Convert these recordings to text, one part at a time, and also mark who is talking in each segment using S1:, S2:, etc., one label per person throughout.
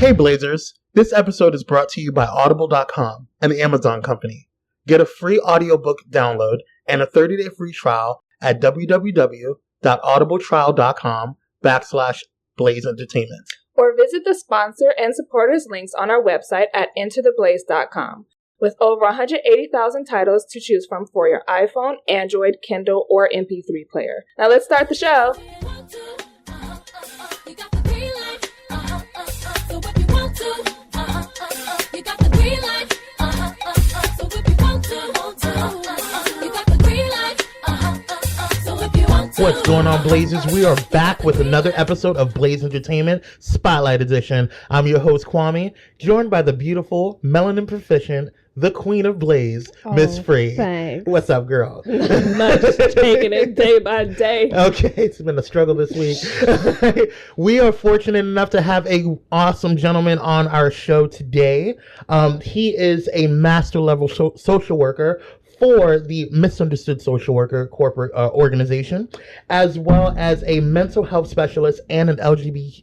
S1: Hey Blazers, this episode is brought to you by Audible.com, an Amazon company. Get a free audiobook download and a 30-day free trial at www.audibletrial.com/Blaze Entertainment.
S2: Or visit the sponsor and supporters links on our website at intotheblaze.com. With over 180,000 titles to choose from for your iPhone, Android, Kindle, or MP3 player. Now let's start the show.
S1: What's going on, Blazers? We are back with another episode of Blaze Entertainment Spotlight Edition. I'm your host, Kwame, joined by the beautiful, melanin proficient, the queen of Blaze, Miss Free.
S2: Thanks.
S1: What's up, girl?
S2: Much taking it day by day.
S1: Okay, it's been a struggle this week. We are fortunate enough to have a awesome gentleman on our show today. He is a master level social worker for the Misunderstood Social Worker corporate organization, as well as a mental health specialist and an LGBTQ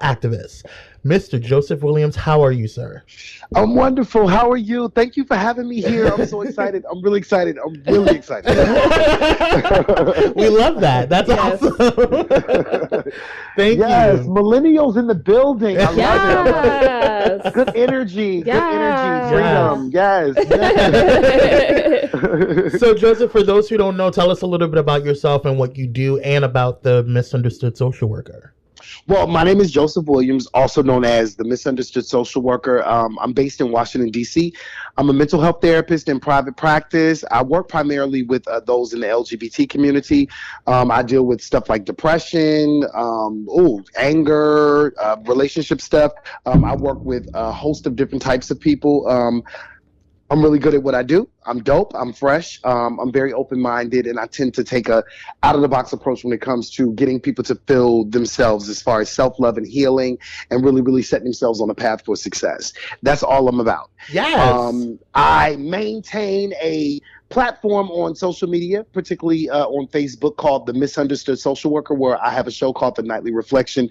S1: activist. Mr. Joseph Williams, how are you, sir?
S3: I'm wonderful. How are you? Thank you for having me here. I'm so excited. I'm really excited.
S1: We love that. That's awesome. Thank you.
S3: Yes, millennials in the building. I love it. Good energy.
S2: Yes.
S3: Good energy. Freedom. Yes.
S1: So, Joseph, for those who don't know, tell us a little bit about yourself and what you do and about the Misunderstood Social Worker.
S3: Well, my name is Joseph Williams, also known as the Misunderstood Social Worker. I'm based in Washington, D.C. I'm a mental health therapist in private practice. I work primarily with those in the LGBT community. I deal with stuff like depression, anger, relationship stuff. I work with a host of different types of people. I'm really good at what I do. I'm dope. I'm fresh. I'm very open-minded, and I tend to take a out-of-the-box approach when it comes to getting people to feel themselves as far as self-love and healing, and really, really setting themselves on a path for success. That's all I'm about.
S1: Yes.
S3: I maintain a platform on social media, particularly on Facebook, called The Misunderstood Social Worker, where I have a show called The Nightly Reflection.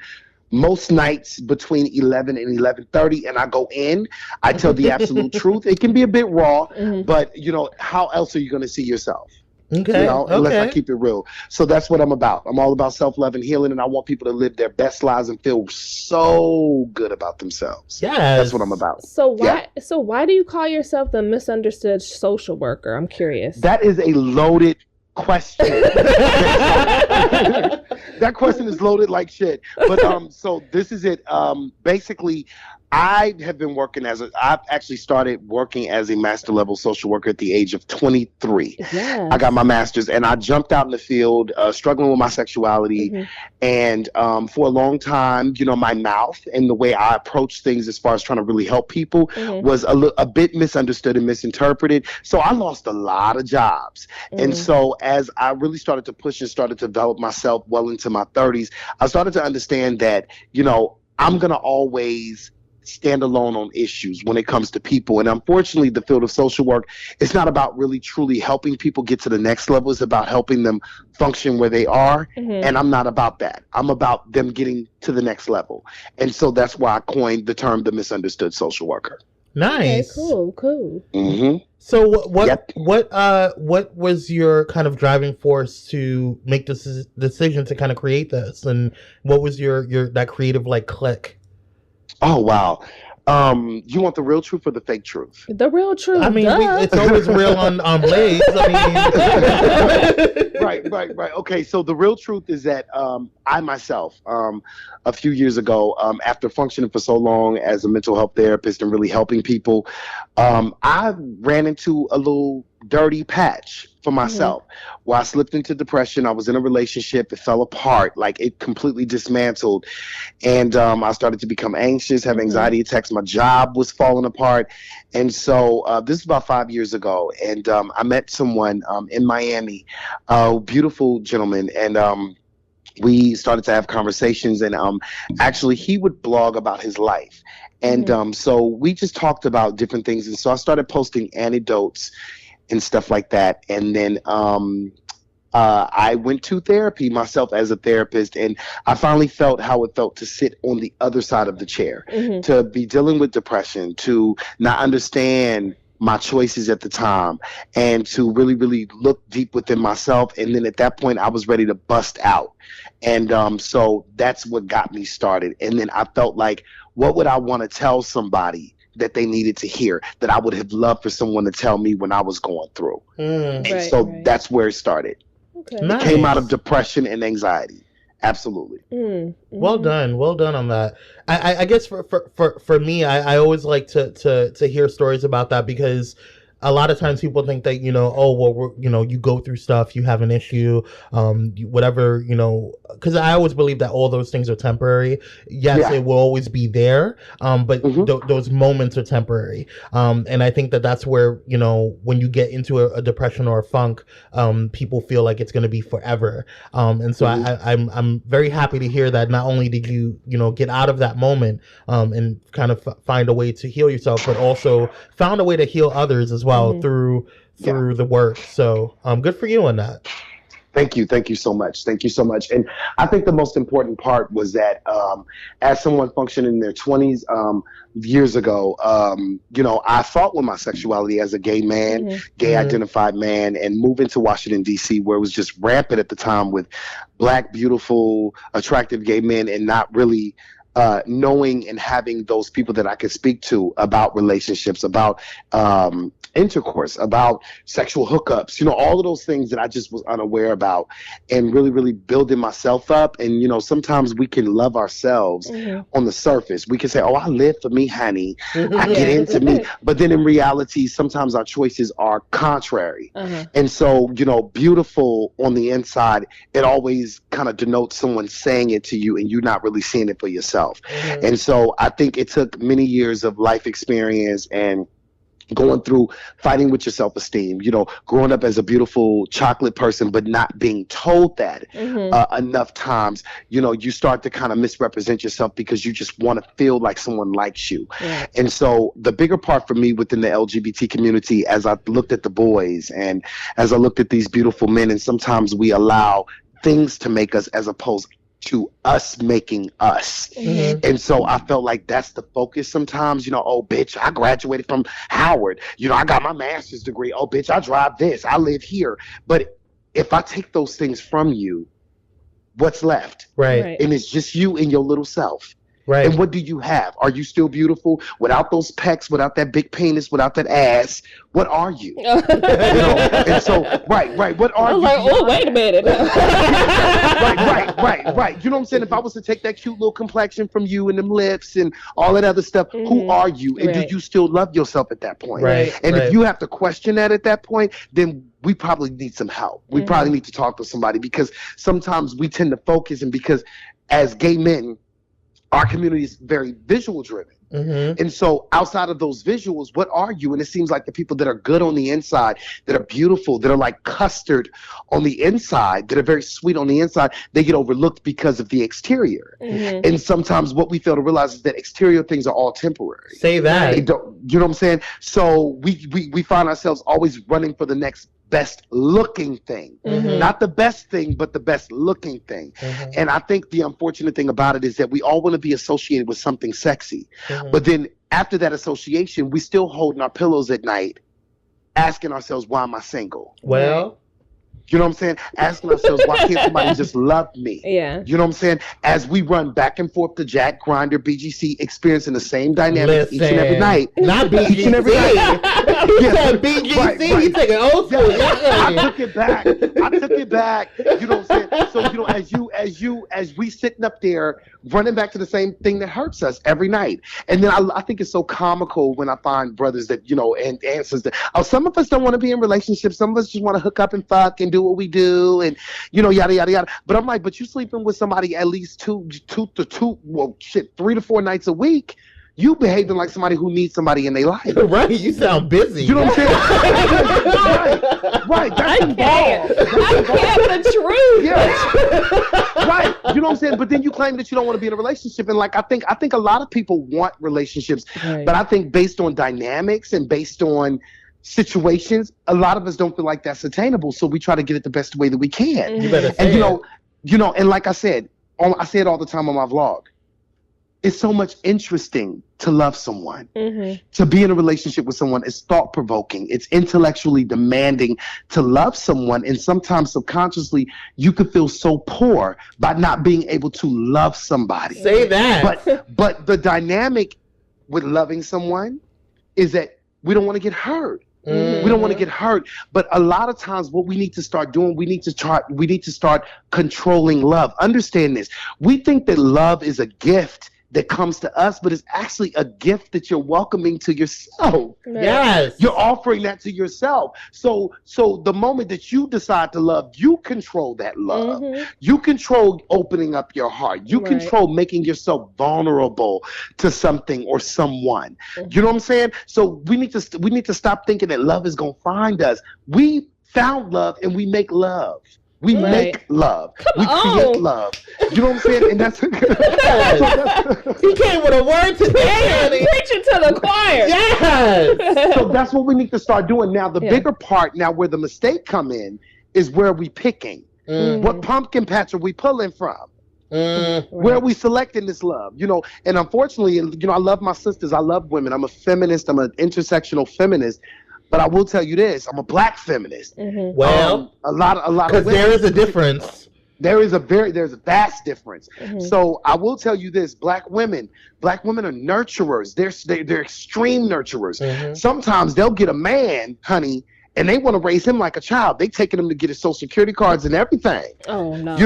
S3: Most nights between 11 and 11:30, and I go in. I tell the absolute truth. It can be a bit raw, but how else are you going to see yourself?
S1: Okay.
S3: Unless I keep it real. So that's what I'm about. I'm all about self-love and healing, and I want people to live their best lives and feel so good about themselves.
S1: Yes.
S3: That's what I'm about.
S2: So why do you call yourself the Misunderstood Social Worker? I'm curious.
S3: That is a loaded question. That question is loaded like shit. But so this is it. Basically, I have been working I've actually started working as a master level social worker at the age of 23.
S2: Yes.
S3: I got my master's, and I jumped out in the field, struggling with my sexuality. And for a long time, my mouth and the way I approach things as far as trying to really help people was a bit misunderstood and misinterpreted. So I lost a lot of jobs. And so as I really started to push and started to develop myself well into my 30s, I started to understand that, I'm going to always stand alone on issues when it comes to people. And unfortunately, the field of social work is not about really truly helping people get to the next level. It's about helping them function where they are. And I'm not about that. I'm about them getting to the next level. And so that's why I coined the term the Misunderstood Social Worker.
S1: Nice.
S2: Okay, cool.
S1: So what was your kind of driving force to make this decision to kind of create this? And what was your that creative click?
S3: Oh, wow. You want the real truth or the fake truth?
S2: The real truth.
S1: I mean, it's always real on Blaze.
S3: Right. Okay, so the real truth is that I myself, a few years ago, after functioning for so long as a mental health therapist and really helping people, I ran into a little dirty patch for myself where I slipped into depression. I was in a relationship. It fell apart. It completely dismantled. And I started to become anxious, have anxiety attacks. My job was falling apart. And so this is about 5 years ago. And I met someone in Miami, a beautiful gentleman. And we started to have conversations. And actually, he would blog about his life. And so we just talked about different things. And so I started posting anecdotes and stuff like that. And then I went to therapy myself as a therapist, and I finally felt how it felt to sit on the other side of the chair, to be dealing with depression, to not understand my choices at the time, and to really, really look deep within myself. And then at that point, I was ready to bust out. And so that's what got me started. And then I felt like, what would I want to tell somebody that they needed to hear, that I would have loved for someone to tell me when I was going through? And so that's where it started.
S2: Okay.
S1: Nice.
S3: It came out of depression and anxiety. Absolutely.
S1: Well done on that. I guess for me, I always like to hear stories about that, because a lot of times people think that, oh, well, you go through stuff, you have an issue, whatever, because I always believe that all those things are temporary. Yes, it will always be there, but those moments are temporary. And I think that that's where, when you get into a depression or a funk, people feel like it's going to be forever. And so I'm very happy to hear that not only did you, get out of that moment and kind of find a way to heal yourself, but also found a way to heal others as well through the work. So good for you on that.
S3: Thank you so much. And I think the most important part was that as someone functioning in their 20s, years ago, I fought with my sexuality as a gay man, gay identified man, and moving to Washington, D.C., where it was just rampant at the time with Black, beautiful, attractive gay men, and not really knowing and having those people that I could speak to about relationships, about intercourse, about sexual hookups, all of those things that I just was unaware about, and really, really building myself up. And, sometimes we can love ourselves on the surface. We can say, oh, I live for me, honey. I get into me. But then in reality, sometimes our choices are contrary. And so, beautiful on the inside, it always kind of denotes someone saying it to you and you not really seeing it for yourself. And so I think it took many years of life experience and going through fighting with your self-esteem, growing up as a beautiful chocolate person, but not being told that enough times, you start to kind of misrepresent yourself because you just want to feel like someone likes you. And so the bigger part for me within the LGBT community, as I looked at the boys and as I looked at these beautiful men, and sometimes we allow things to make us as opposed to us making us. And so I felt like that's the focus sometimes, oh, bitch, I graduated from Howard. I got my master's degree. Oh, bitch, I drive this. I live here. But if I take those things from you, what's left?
S1: Right.
S3: And it's just you and your little self.
S1: Right.
S3: And what do you have? Are you still beautiful without those pecs, without that big penis, without that ass? What are you? And so, right. What are you? I was
S2: like, oh, wait a minute.
S3: Right. You know what I'm saying? If I was to take that cute little complexion from you and them lips and all that other stuff, who are you? And do you still love yourself at that point?
S1: Right.
S3: And if you have to question that at that point, then we probably need some help. We probably need to talk to somebody, because sometimes we tend to focus, and because as gay men, our community is very visual driven. And so outside of those visuals, what are you? And it seems like the people that are good on the inside, that are beautiful, that are like custard on the inside, that are very sweet on the inside, they get overlooked because of the exterior. And sometimes what we fail to realize is that exterior things are all temporary.
S1: Say that.
S3: You know what I'm saying? So we find ourselves always running for the next best looking thing, not the best thing, but the best looking thing. And I think the unfortunate thing about it is that we all want to be associated with something sexy, but then after that association, we still holding our pillows at night, asking ourselves, why am I single?
S1: Well,
S3: you know what I'm saying? Asking ourselves, why can't somebody just love me?
S2: Yeah.
S3: You know what I'm saying? As we run back and forth to Jack, Grindr, BGC, experiencing the same dynamic each and every night.
S1: Not BGC.
S3: Each and every night.
S1: He said BGC.
S3: Right.
S1: He taking old school.
S3: I took it back. You know what I'm saying? So, as we sitting up there running back to the same thing that hurts us every night. And then I think it's so comical when I find brothers that, and answers that, oh, some of us don't want to be in relationships. Some of us just want to hook up and fuck and do what we do, and yada yada yada. But I'm like, but you sleeping with somebody at least 3 to 4 nights a week. You behaving like somebody who needs somebody in their life.
S1: Right, you sound busy.
S3: You know what I'm saying? right. That's involved.
S2: I can't, the truth.
S3: Yeah. Right. You know what I'm saying? But then you claim that you don't want to be in a relationship, and like I think a lot of people want relationships, but I think based on dynamics and based on situations, a lot of us don't feel like that's attainable. So we try to get it the best way that we can.
S1: You better say
S3: And
S1: it.
S3: and like I say it all the time on my vlog. It's so much interesting to love someone. To be in a relationship with someone is thought-provoking. It's intellectually demanding to love someone. And sometimes subconsciously, you could feel so poor by not being able to love somebody.
S1: Say that.
S3: But the dynamic with loving someone is that we don't want to get hurt. We don't want to get hurt. But a lot of times what we need to start doing, we need to start controlling love. Understand this. We think that love is a gift that comes to us, but it's actually a gift that you're welcoming to yourself.
S1: Yes.
S3: You're offering that to yourself. So the moment that you decide to love, you control that love. You control opening up your heart. You control making yourself vulnerable to something or someone. You know what I'm saying? So we need to stop thinking that love is going to find us. We found love and we make love. We make love. We create love. You know what I'm saying? And that's
S1: He came with a word today, honey.
S2: Preaching to the choir.
S1: Yes.
S3: So that's what we need to start doing. Now, the bigger part, now where the mistake come in, is where we picking. What pumpkin patch are we pulling from? Where are we selecting this love? And unfortunately, I love my sisters. I love women. I'm a feminist. I'm an intersectional feminist. But I will tell you this: I'm a black feminist.
S1: Well,
S3: a lot of
S1: because there is a difference.
S3: There's a vast difference. So I will tell you this: black women are nurturers. They're extreme nurturers. Sometimes they'll get a man, honey, and they want to raise him like a child. They taking him to get his social security cards and everything.
S2: Oh no!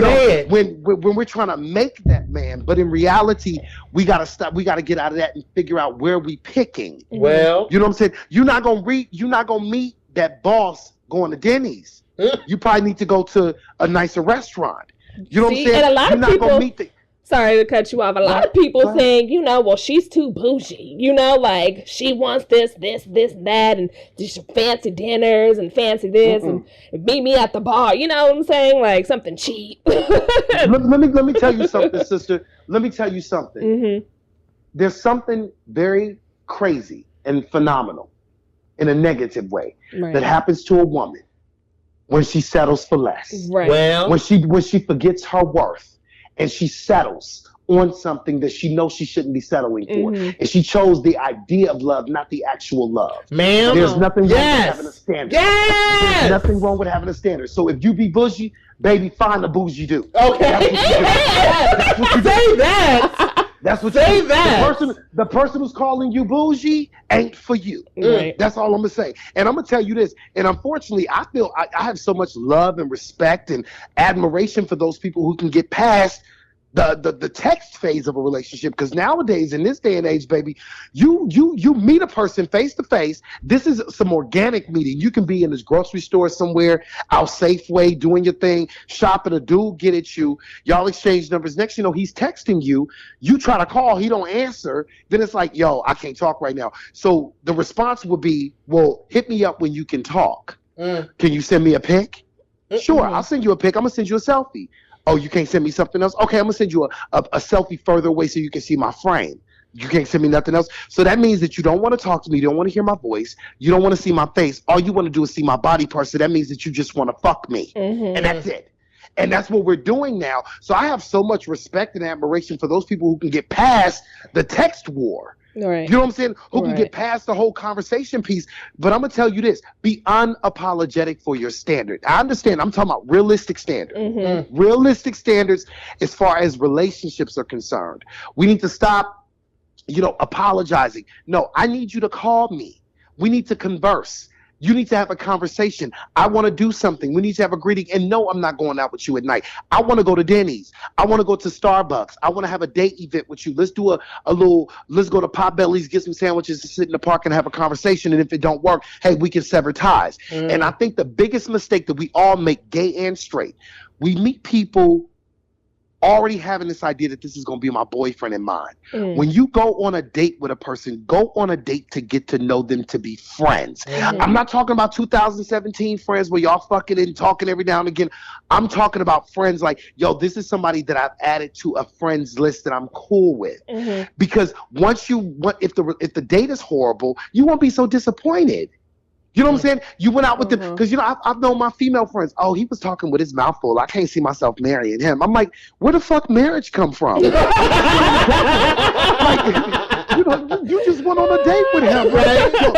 S3: When we're trying to make that man, but in reality, we gotta stop. We gotta get out of that and figure out where we picking.
S1: Well,
S3: you know what I'm saying? You're not gonna meet that boss going to Denny's. You probably need to go to a nicer restaurant. You know what I'm saying?
S2: And a lot
S3: You're
S2: of
S3: not
S2: people,
S3: gonna meet the.
S2: Sorry to cut you off. A lot of people think, well, she's too bougie. Like she wants this, that, and just fancy dinners and fancy this, and meet me at the bar. You know what I'm saying? Like something cheap.
S3: let me tell you something, sister. Let me tell you something. There's something very crazy and phenomenal in a negative way that happens to a woman when she settles for less.
S2: Right.
S1: Well,
S3: when she forgets her worth. And she settles on something that she knows she shouldn't be settling for. And she chose the idea of love, not the actual love.
S1: Ma'am,
S3: there's nothing wrong with having a standard.
S1: Yes.
S3: There's nothing wrong with having a standard. So if you be bougie, baby, find a bougie dude.
S1: Okay.
S3: That's what you do.
S1: Say that.
S3: That's what
S1: Say
S3: you do.
S1: that.
S3: The person who's calling you bougie ain't for you.
S2: Right.
S3: That's all I'm gonna say. And I'm gonna tell you this. And unfortunately, I feel I have so much love and respect and admiration for those people who can get past the text phase of a relationship, because nowadays in this day and age, baby, you meet a person face to face. This is some organic meeting. You can be in this grocery store somewhere, out Safeway, doing your thing, shopping. A dude get at you, y'all exchange numbers. Next, he's texting you. You try to call, he don't answer. Then it's like, yo, I can't talk right now. So the response would be, well, hit me up when you can talk. Can you send me a pic? Sure, I'll send you a pic. I'm gonna send you a selfie. Oh, you can't send me something else? Okay, I'm going to send you a selfie further away so you can see my frame. You can't send me nothing else. So that means that you don't want to talk to me. You don't want to hear my voice. You don't want to see my face. All you want to do is see my body part. So that means that you just want to fuck me. And that's it. And that's what we're doing now. So I have so much respect and admiration for those people who can get past the text war.
S2: Right.
S3: You know what I'm saying? Who can get past the whole conversation piece. But I'm going to tell you this. Be unapologetic for your standard. I understand. I'm talking about realistic standards. Realistic standards as far as relationships are concerned. We need to stop, apologizing. No, I need you to call me. We need to converse. You need to have a conversation. I want to do something. We need to have a greeting. And no, I'm not going out with you at night. I want to go to Denny's. I want to go to Starbucks. I want to have a date event with you. Let's do let's go to Potbelly's, get some sandwiches, and sit in the park and have a conversation. And if it don't work, hey, we can sever ties. And I think the biggest mistake that we all make, gay and straight, we meet people already having this idea that this is going to be my boyfriend in mind. When you go on a date with a person, go on a date to get to know them, to be friends. I'm not talking about 2017 friends where y'all fucking and talking every now and again. I'm talking about friends like, yo, this is somebody that I've added to a friends list that I'm cool with. Because if the date is horrible, you won't be so disappointed. You know what I'm saying? You went out with them because I've known my female friends. Oh, he was talking with his mouth full. I can't see myself marrying him. I'm like, where the fuck marriage come from? Like, you just went on a date with him, right? So,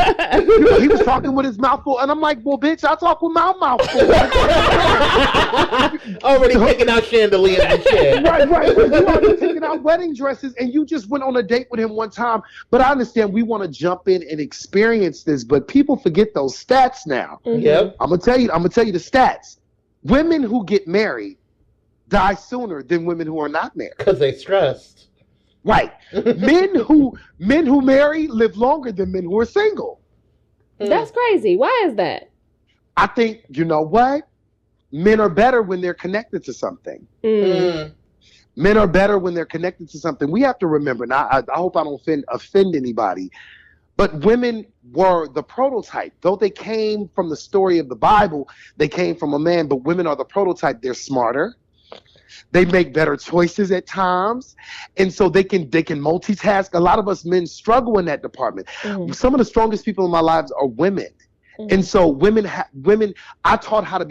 S3: he was talking with his mouth full, and I'm like, well, bitch, I talk with my mouth full.
S1: Already picking out chandeliers and shit.
S3: Right. You already picking out wedding dresses, and you just went on a date with him one time. But I understand we want to jump in and experience this, but people forget those stats now.
S1: Yep.
S3: I'm gonna tell you the stats. Women who get married die sooner than women who are not married.
S1: Because they stressed.
S3: Right. men who marry live longer than men who are single.
S4: That's crazy. Why is that?
S3: I think, you know what? Men are better when they're connected to something. Men are better when they're connected to something. We have to remember, now I hope I don't offend anybody, but women were the prototype. Though they came from the story of the Bible, they came from a man, but women are the prototype. They're smarter. They make better choices at times. And so they can multitask. A lot of us men struggle in that department. Some of the strongest people in my lives are women. And so women, I was taught how to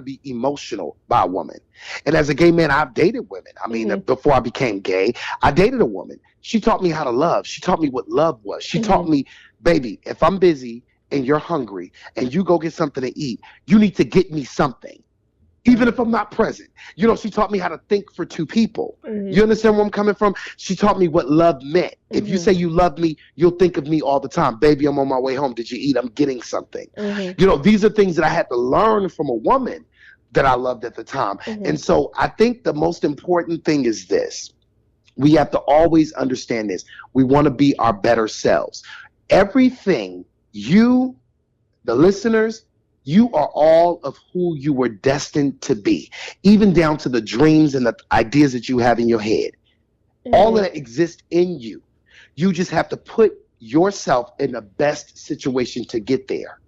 S3: be emotional by a woman. And as a gay man, I've dated women. I mean, before I became gay, I dated a woman. She taught me how to love. She taught me what love was. She taught me, baby, if I'm busy and you're hungry and you go get something to eat, you need to get me something. Even if I'm not present. You know, she taught me how to think for two people. You understand where I'm coming from? She taught me what love meant. If you say you love me, you'll think of me all the time. Baby, I'm on my way home. Did you eat? I'm getting something. You know, these are things that I had to learn from a woman that I loved at the time. And so I think the most important thing is this. We have to always understand this. We want to be our better selves. Everything you, the listeners, you are all of who you were destined to be, even down to the dreams and the ideas that you have in your head. All of that exists in you. You just have to put yourself in the best situation to get there.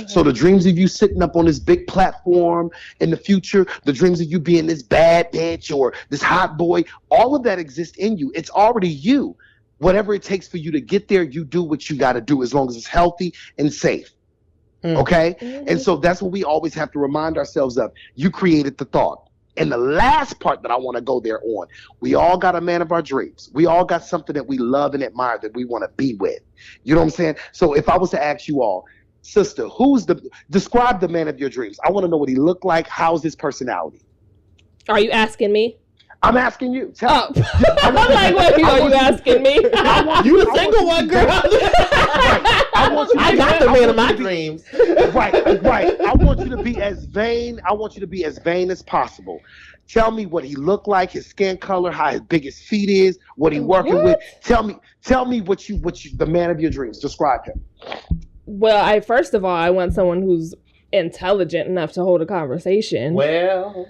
S3: So the dreams of you sitting up on this big platform in the future, the dreams of you being this bad bitch or this hot boy, all of that exists in you. It's already you. Whatever it takes for you to get there, you do what you got to do as long as it's healthy and safe. Okay? And so that's what we always have to remind ourselves of. You created the thought. And the last part that I want to go there on, we all got a man of our dreams. We all got something that we love and admire that we want to be with. You know what I'm saying? So if I was to ask you all, sister, describe the man of your dreams. I want to know what he looked like. How's his personality?
S4: Are you asking me?
S3: I'm asking you.
S4: I'm like, what are you asking me?
S1: You the single one, girl. I got the man of my dreams.
S3: Right. I want you to be as vain. I want you to be as vain as possible. Tell me what he looked like, his skin color, how his biggest feet is, what he working with. Tell me what you the man of your dreams. Describe him.
S4: Well, first of all, I want someone who's intelligent enough to hold a conversation.
S1: Well.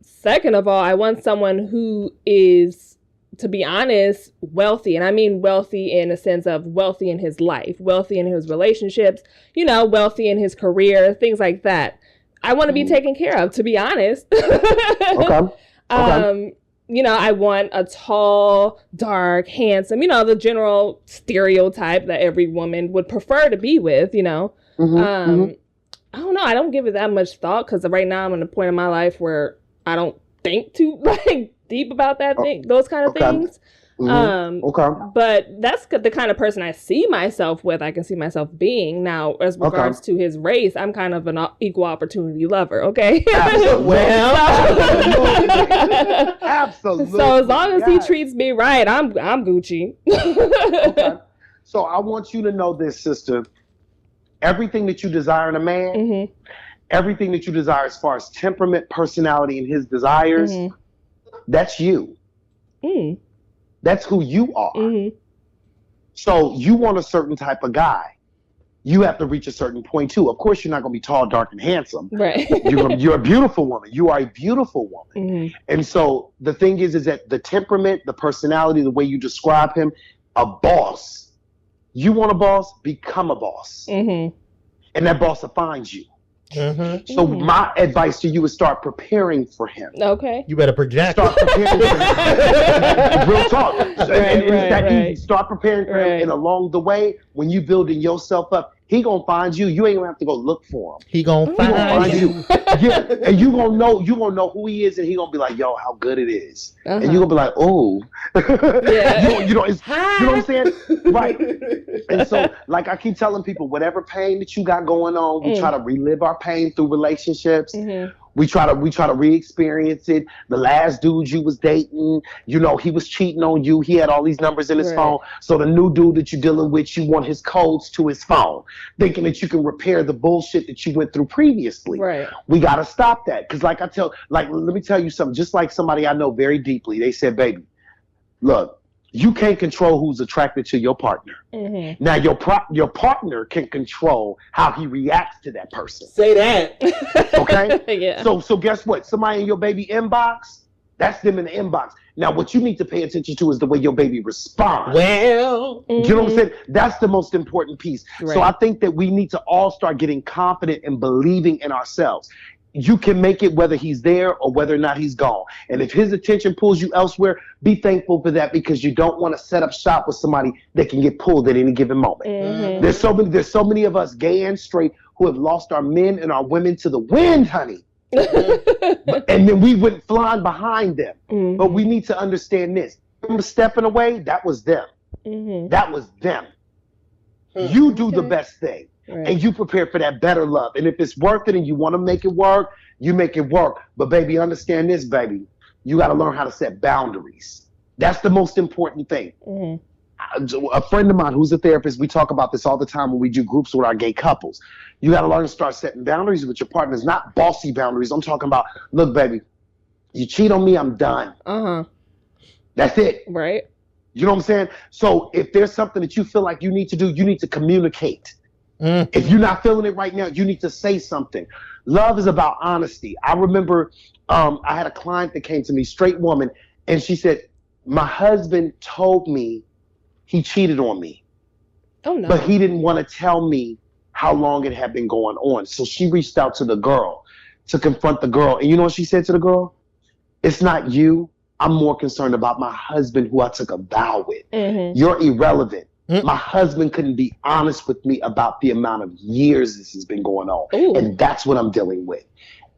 S4: Second of all, I want someone who is, to be honest, wealthy. And I mean wealthy in a sense of wealthy in his life, wealthy in his relationships, wealthy in his career, things like that. I want to be taken care of, to be honest.
S3: Okay.
S4: I want a tall, dark, handsome, the general stereotype that every woman would prefer to be with, I don't know. I don't give it that much thought because right now I'm at a point in my life where I don't think too deep about those kind of things. But that's the kind of person I see myself with. I can see myself being. Now, as regards to his race, I'm kind of an equal opportunity lover. Okay.
S3: Absolutely. Absolutely.
S4: So as long as he treats me right, I'm Gucci.
S3: Okay. So I want you to know this, sister. Everything that you desire in a man, everything that you desire as far as temperament, personality, and his desires, that's you. That's who you are. So you want a certain type of guy. You have to reach a certain point too. Of course, you're not going to be tall, dark, and handsome.
S4: Right.
S3: You're a beautiful woman. You are a beautiful woman. And so the thing is that the temperament, the personality, the way you describe him, a boss. You want a boss? Become a boss. And that boss defines you. So my advice to you is start preparing for him.
S4: Okay.
S1: You better project.
S3: Start preparing for him. Real talk. It's that easy. Start preparing for him. And along the way, when you building yourself up, He gonna find you. You ain't gonna have to go look for him.
S1: He gonna find you.
S3: Yeah, and you gonna know who he is, and he gonna be like, yo, how good it is. And you gonna be like, oh.
S4: Yeah.
S3: you know what I'm saying? Right. And so, like I keep telling people, whatever pain that you got going on, we try to relive our pain through relationships. We try to re-experience it. The last dude you was dating, you know, he was cheating on you. He had all these numbers in his phone. So the new dude that you're dealing with, you want his codes to his phone, thinking that you can repair the bullshit that you went through previously. Right. We got to stop that. Because let me tell you something. Just like somebody I know very deeply, they said, baby, look, you can't control who's attracted to your partner. Now, your partner can control how he reacts to that person.
S5: Say that.
S3: Okay?
S4: Yeah.
S3: So guess what? Somebody in your baby inbox, that's them in the inbox. Now, what you need to pay attention to is the way your baby responds.
S5: Well,
S3: you know what I'm saying? That's the most important piece. Right. So I think that we need to all start getting confident and believing in ourselves. You can make it whether he's there or whether or not he's gone. And if his attention pulls you elsewhere, be thankful for that, because you don't want to set up shop with somebody that can get pulled at any given moment. There's so many of us, gay and straight, who have lost our men and our women to the wind, honey. And then we went flying behind them. But we need to understand this. Remember stepping away? That was them. That was them. You do the best thing. Right. And you prepare for that better love. And if it's worth it and you want to make it work, you make it work. But baby, understand this, baby. You got to learn how to set boundaries. That's the most important thing. A friend of mine who's a therapist, we talk about this all the time when we do groups with our gay couples. You got to learn to start setting boundaries with your partners, not bossy boundaries. I'm talking about, look, baby, you cheat on me, I'm done. That's it.
S4: Right.
S3: You know what I'm saying? So if there's something that you feel like you need to do, you need to communicate. If you're not feeling it right now, you need to say something. Love is about honesty. I remember I had a client that came to me, straight woman, and she said, my husband told me he cheated on me. Oh, no. But he didn't want to tell me how long it had been going on. So she reached out to the girl to confront the girl. And you know what she said to the girl? It's not you. I'm more concerned about my husband, who I took a vow with. You're irrelevant. My husband couldn't be honest with me about the amount of years this has been going on. And that's what I'm dealing with.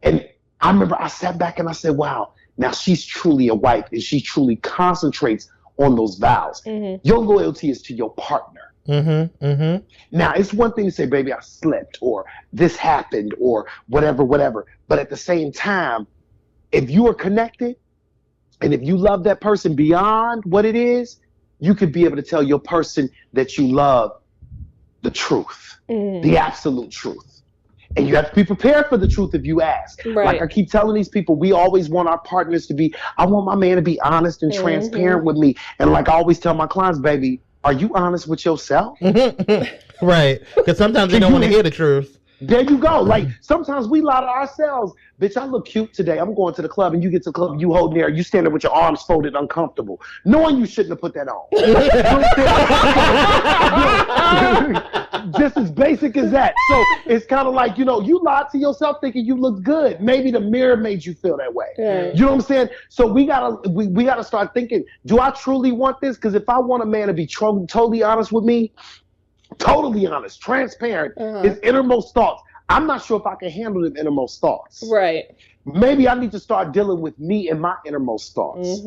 S3: And I remember I sat back and I said, wow, now she's truly a wife and she truly concentrates on those vows. Your loyalty is to your partner. Now, it's one thing to say, baby, I slipped, or this happened, or whatever. But at the same time, if you are connected and if you love that person beyond what it is, you could be able to tell your person that you love the truth, the absolute truth. And you have to be prepared for the truth if you ask. Right. Like I keep telling these people, we always want our partners to be, I want my man to be honest and transparent with me. And like I always tell my clients, baby, are you honest with yourself?
S1: Right. Because sometimes they don't want to hear the truth.
S3: There you go. Like sometimes we lie to ourselves. Bitch, I look cute today. I'm going to the club, and you get to the club, you holding there, you stand there with your arms folded, uncomfortable, knowing you shouldn't have put that on. Just as basic as that. So it's kind of like, you know, you lied to yourself thinking you looked good. Maybe the mirror made you feel that way. You know what I'm saying? So we gotta start thinking, do I truly want this? Because if I want a man to be totally honest with me, totally honest, transparent, his innermost thoughts, I'm not sure if I can handle them innermost thoughts.
S4: Right.
S3: Maybe I need to start dealing with me and my innermost thoughts.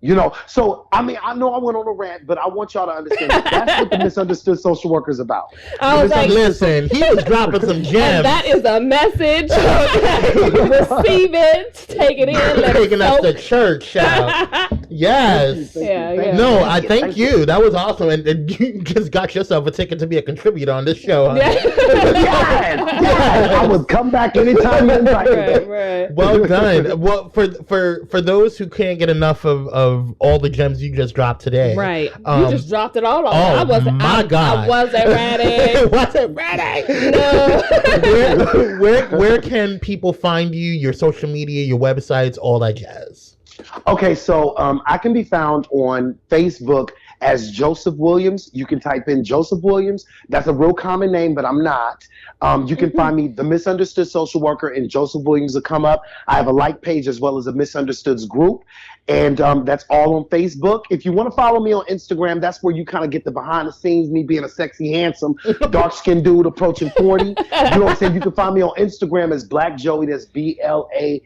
S3: You know, so, I mean, I know I went on a rant, but I want y'all to understand that's what the misunderstood social worker is about.
S4: I was like,
S1: listen, he was dropping some gems.
S4: And that is a message. Receive it, take it in, let
S1: taking us to church, child. Yes.
S4: Yeah.
S1: No, I thank you. That was awesome. And you just got yourself a ticket to be a contributor on this show. Huh?
S3: Yes. I would come back anytime you invite me.
S4: Right.
S1: Well done. Well, for those who can't get enough of all the gems you just dropped today.
S4: Right. You just dropped it all on me.
S1: I wasn't ready. Wasn't ready. No. Where can people find you, your social media, your websites, all that jazz?
S3: Okay, so I can be found on Facebook as Joseph Williams. You can type in Joseph Williams. That's a real common name, but I'm not. You can find me, The Misunderstood Social Worker, and Joseph Williams will come up. I have a like page as well as a Misunderstoods group. And that's all on Facebook. If you want to follow me on Instagram, that's where you kind of get the behind the scenes, me being a sexy, handsome, dark-skinned dude approaching 40. You know what I'm saying? You can find me on Instagram as Black Joey. That's BLAQUEJOEY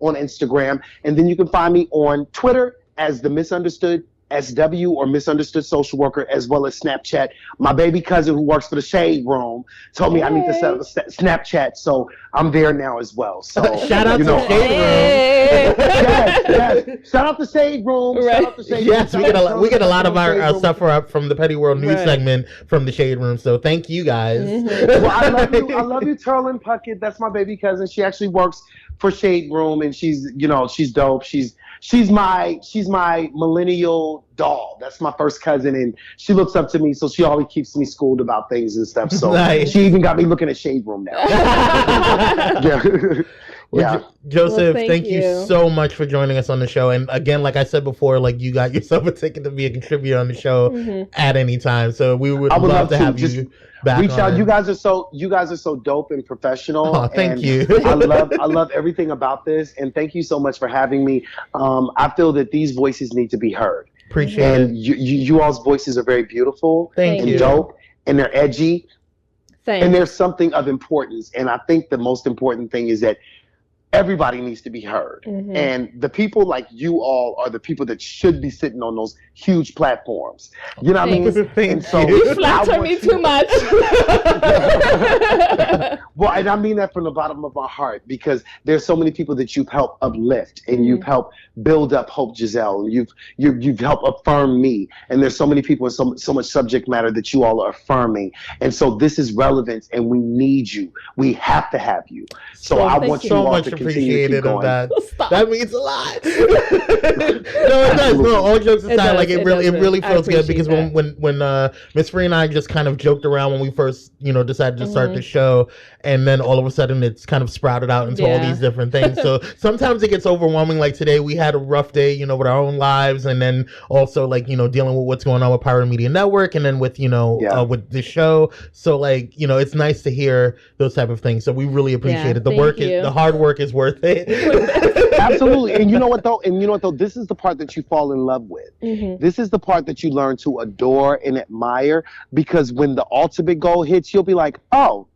S3: on Instagram. And then you can find me on Twitter as The Misunderstood SW or Misunderstood Social Worker, as well as Snapchat. My baby cousin who works for the Shade Room told me I need to set up a Snapchat, so I'm there now as well. So
S1: shout out to the Shade Room.
S3: yes. Shout out to Shade Room.
S4: Right.
S3: Shout out to Shade
S1: Yes,
S3: Room.
S1: we get a lot of our stuff from the Petty World News segment from the Shade Room. So thank you guys.
S3: Well, I love you, Turlin Puckett. That's my baby cousin. She actually works for Shade Room, and she's dope. She's my millennial doll. That's my first cousin, and she looks up to me, so she always keeps me schooled about things and stuff. So
S1: nice.
S3: She even got me looking at Shade Room now. Yeah.
S1: Well, Joseph, thank you so much for joining us on the show. And again, like I said before, like you got yourself a ticket to be a contributor on the show at any time. So we would love to have you back. Reach out. You guys are so dope and professional. Oh, thank you.
S3: I love everything about this, and thank you so much for having me. I feel that these voices need to be heard.
S1: Appreciate it.
S3: And you all's voices are very beautiful and dope, and they're edgy.
S4: Thanks.
S3: And there's something of importance. And I think the most important thing is that everybody needs to be heard. And the people like you all are the people that should be sitting on those huge platforms. You know what I mean?
S1: And
S3: so
S4: you flatter me too much.
S3: Well, and I mean that from the bottom of my heart, because there's so many people that you've helped uplift, and you've helped build up Hope Giselle, and you've helped affirm me. And there's so many people and so much subject matter that you all are affirming. And so this is relevance, and we need you. We have to have you. So I want you all to continue to keep going.
S1: That means a lot. No, it does. No, all jokes aside, like it really feels good, because when Miss Free and I just kind of joked around when we first decided to start the show, and then all of a sudden it's kind of sprouted out into all these different things. So sometimes it gets overwhelming. Like today we had a rough day, with our own lives, and then also like dealing with what's going on with Pirate Media Network, and then with with the show. So it's nice to hear those type of things. So we really appreciate it. The hard work is worth it.
S3: Absolutely. And you know what though? This is the part that you fall in love with. This is the part that you learn to adore and admire, because when the ultimate goal hits, you'll be like, oh,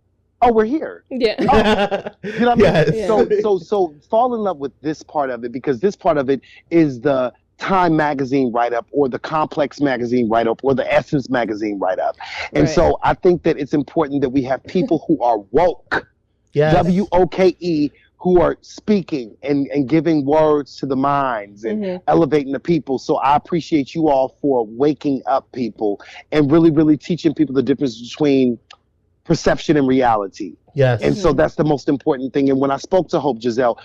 S3: we're here.
S4: Yeah.
S3: Oh. You know what I mean? So fall in love with this part of it, because this part of it is the Time magazine write-up, or the Complex magazine write-up, or the Essence magazine write-up. And so I think that it's important that we have people who are woke, WOKE, who are speaking and giving words to the minds and elevating the people. So I appreciate you all for waking up people and really, really teaching people the difference between perception and reality.
S1: Yes.
S3: And so that's the most important thing. And when I spoke to Hope Giselle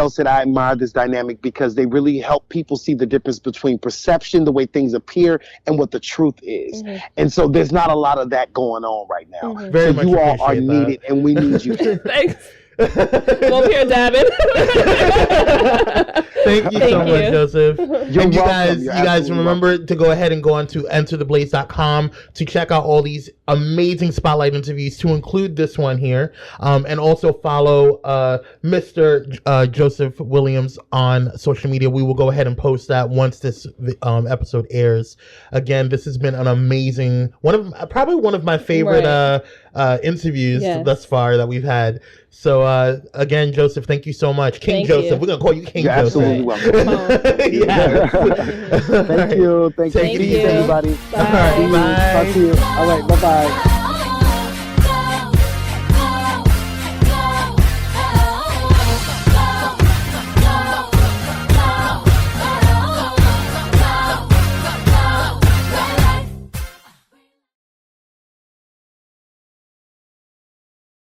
S3: said, I admire this dynamic because they really help people see the difference between perception, the way things appear, and what the truth is. And so there's not a lot of that going on right now.
S1: Very
S3: so
S1: much
S3: you all are
S1: that.
S3: Needed, and we need you.
S4: Thanks. Well, here, David.
S1: Thank you so much, Joseph.
S3: And
S1: you guys remember to go ahead and go on to entertheblaze.com to check out all these amazing spotlight interviews, to include this one here, and also follow Mr. Joseph Williams on social media. We will go ahead and post that once this episode airs. Again, this has been an amazing probably one of my favorite interviews thus far that we've had. So again, Joseph, thank you so much. King Joseph. We're gonna call you King Joseph.
S3: Absolutely welcome. Thank you. Thank you.
S1: Take it easy,
S3: everybody.
S1: Bye.
S3: Talk to you. All right. Bye-bye.